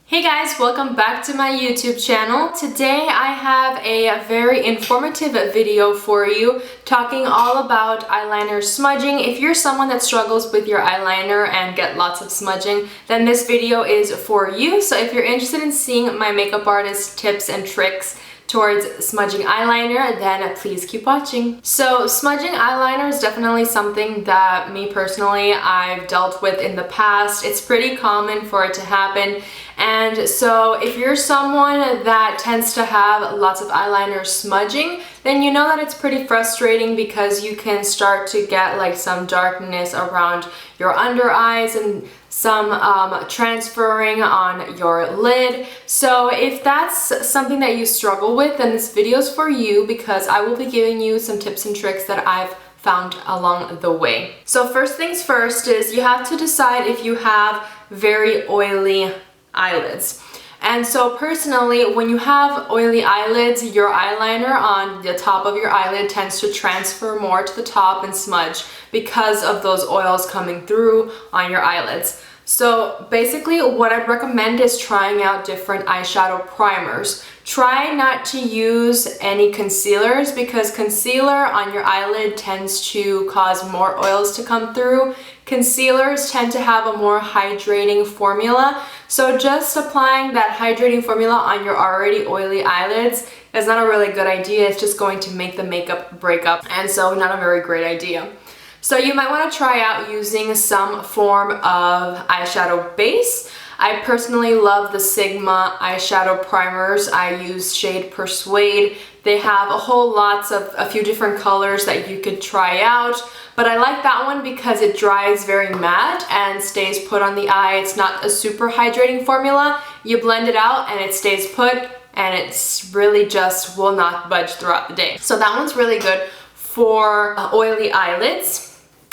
Hey guys, welcome back to my YouTube channel. Today I have a very informative video for you talking all about eyeliner smudging. If you're someone that struggles with your eyeliner and get lots of smudging, then this video is for you. So if you're interested in seeing my makeup artist tips and tricks towards smudging eyeliner, then please keep watching. So smudging eyeliner is definitely something that me personally I've dealt with in the past. It's pretty common for it to happen, and so if you're someone that tends to have lots of eyeliner smudging, then you know that it's pretty frustrating because you can start to get like some darkness around your under eyes and some transferring on your lid. So if that's something that you struggle with, then this video is for you because I will be giving you some tips and tricks that I've found along the way. So first things first is you have to decide if you have very oily eyelids. And so personally, when you have oily eyelids, your eyeliner on the top of your eyelid tends to transfer more to the top and smudge because of those oils coming through on your eyelids. So basically what I'd recommend is trying out different eyeshadow primers. Try not to use any concealers because concealer on your eyelid tends to cause more oils to come through. Concealers tend to have a more hydrating formula. So just applying that hydrating formula on your already oily eyelids is not a really good idea. It's just going to make the makeup break up, and so not a very great idea. So you might want to try out using some form of eyeshadow base. I personally love the Sigma eyeshadow primers. I use shade Persuade. They have a few different colors that you could try out, but I like that one because it dries very matte and stays put on the eye. It's not a super hydrating formula. You blend it out and it stays put, and it's really just will not budge throughout the day. So that one's really good for oily eyelids.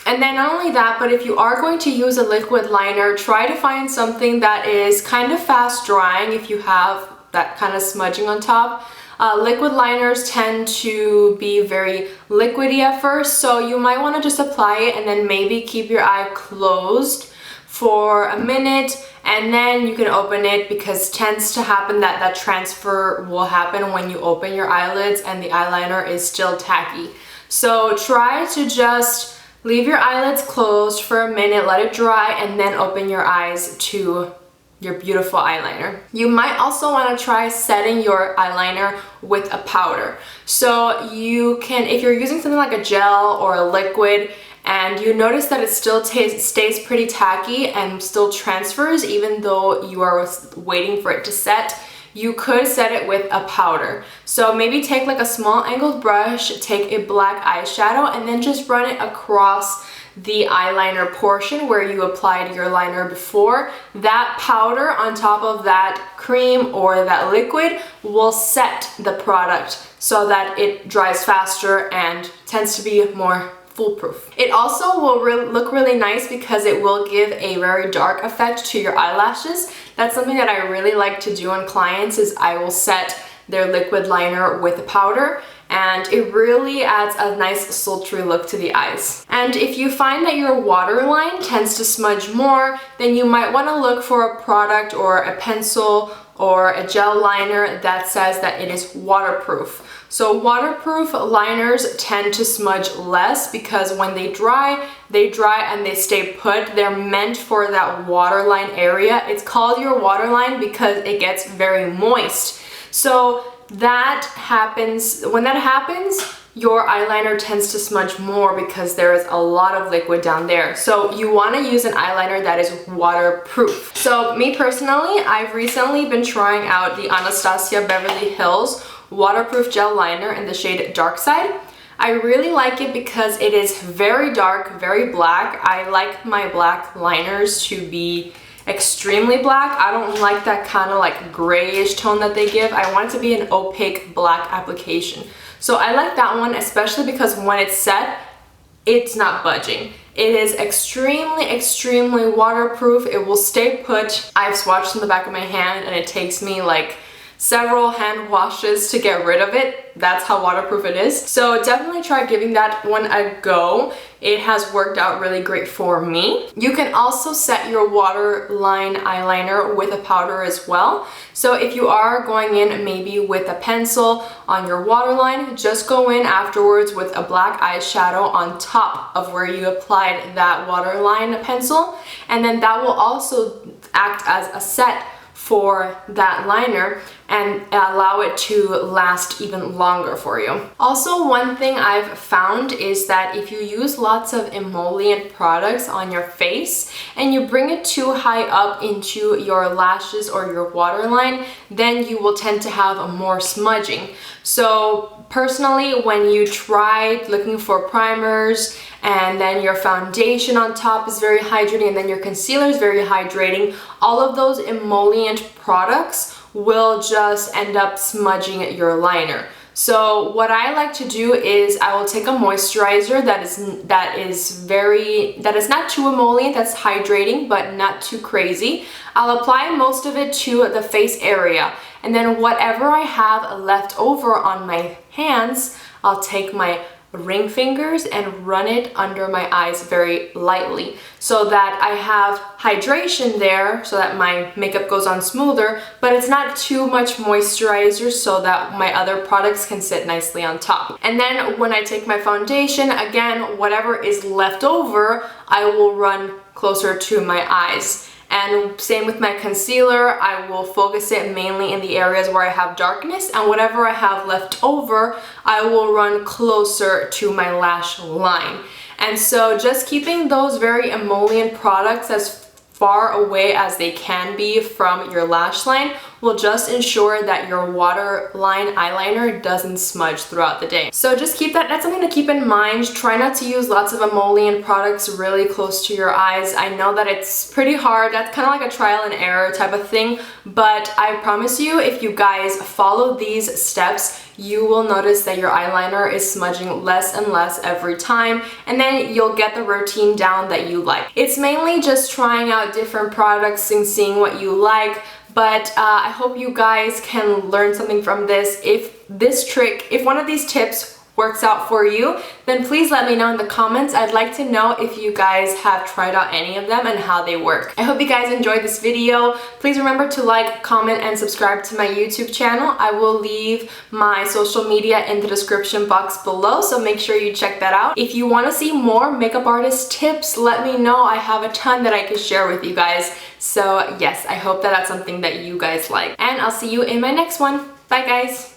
And then not only that, but if you are going to use a liquid liner, try to find something that is kind of fast drying if you have that kind of smudging on top. Liquid liners tend to be very liquidy at first, so you might want to just apply it and then maybe keep your eye closed for a minute, and then you can open it because it tends to happen that transfer will happen when you open your eyelids and the eyeliner is still tacky. So try to just leave your eyelids closed for a minute, let it dry, and then open your eyes to your beautiful eyeliner. You might also want to try setting your eyeliner with a powder. So you can, if you're using something like a gel or a liquid, and you notice that it still stays pretty tacky and still transfers even though you are waiting for it to set, you could set it with a powder. So maybe take like a small angled brush, take a black eyeshadow, and then just run it across the eyeliner portion where you applied your liner before. That powder on top of that cream or that liquid will set the product so that it dries faster and tends to be more foolproof. It also will look really nice because it will give a very dark effect to your eyelashes. That's something that I really like to do on clients, is I will set their liquid liner with a powder, and it really adds a nice sultry look to the eyes. And if you find that your waterline tends to smudge more, then you might want to look for a product or a pencil or a gel liner that says that it is waterproof. So waterproof liners tend to smudge less because when they dry and they stay put. They're meant for that waterline area. It's called your waterline because it gets very moist. So that happens, when that happens, your eyeliner tends to smudge more because there is a lot of liquid down there. So you want to use an eyeliner that is waterproof. So me personally, I've recently been trying out the Anastasia Beverly Hills waterproof gel liner in the shade Dark Side. I really like it because it is very dark, very black. I like my black liners to be extremely black. I don't like that kind of like grayish tone that they give. I want it to be an opaque black application. So I like that one, especially because when it's set, it's not budging. It is extremely waterproof. It will stay put. I've swatched in the back of my hand and it takes me like several hand washes to get rid of it. That's how waterproof it is. So definitely try giving that one a go. It has worked out really great for me. You can also set your waterline eyeliner with a powder as well. So if you are going in maybe with a pencil on your waterline, just go in afterwards with a black eyeshadow on top of where you applied that waterline pencil, and then that will also act as a set for that liner and allow it to last even longer for you. Also, one thing I've found is that if you use lots of emollient products on your face and you bring it too high up into your lashes or your waterline, then you will tend to have more smudging. So personally, when you try looking for primers and then your foundation on top is very hydrating and then your concealer is very hydrating, all of those emollient products will just end up smudging your liner. So what I like to do is I will take a moisturizer that is not too emollient, that's hydrating but not too crazy. I'll apply most of it to the face area, and then whatever I have left over on my hands, I'll take my ring fingers and run it under my eyes very lightly so that I have hydration there so that my makeup goes on smoother, but it's not too much moisturizer so that my other products can sit nicely on top. And then when I take my foundation, again, whatever is left over, I will run closer to my eyes. And same with my concealer, I will focus it mainly in the areas where I have darkness, and whatever I have left over, I will run closer to my lash line. And so just keeping those very emollient products as far away as they can be from your lash line will just ensure that your waterline eyeliner doesn't smudge throughout the day. So just keep that's something to keep in mind. Try not to use lots of emollient products really close to your eyes. I know that it's pretty hard. That's kind of like a trial and error type of thing, but I promise you, if you guys follow these steps, you will notice that your eyeliner is smudging less and less every time, and then you'll get the routine down that you like. It's mainly just trying out different products and seeing what you like, but I hope you guys can learn something from this. If one of these tips works out for you, then please let me know in the comments. I'd like to know if you guys have tried out any of them and how they work. I hope you guys enjoyed this video. Please remember to like, comment, and subscribe to my YouTube channel. I will leave my social media in the description box below, so make sure you check that out. If you want to see more makeup artist tips, let me know. I have a ton that I can share with you guys. So yes, I hope that that's something that you guys like. And I'll see you in my next one. Bye guys!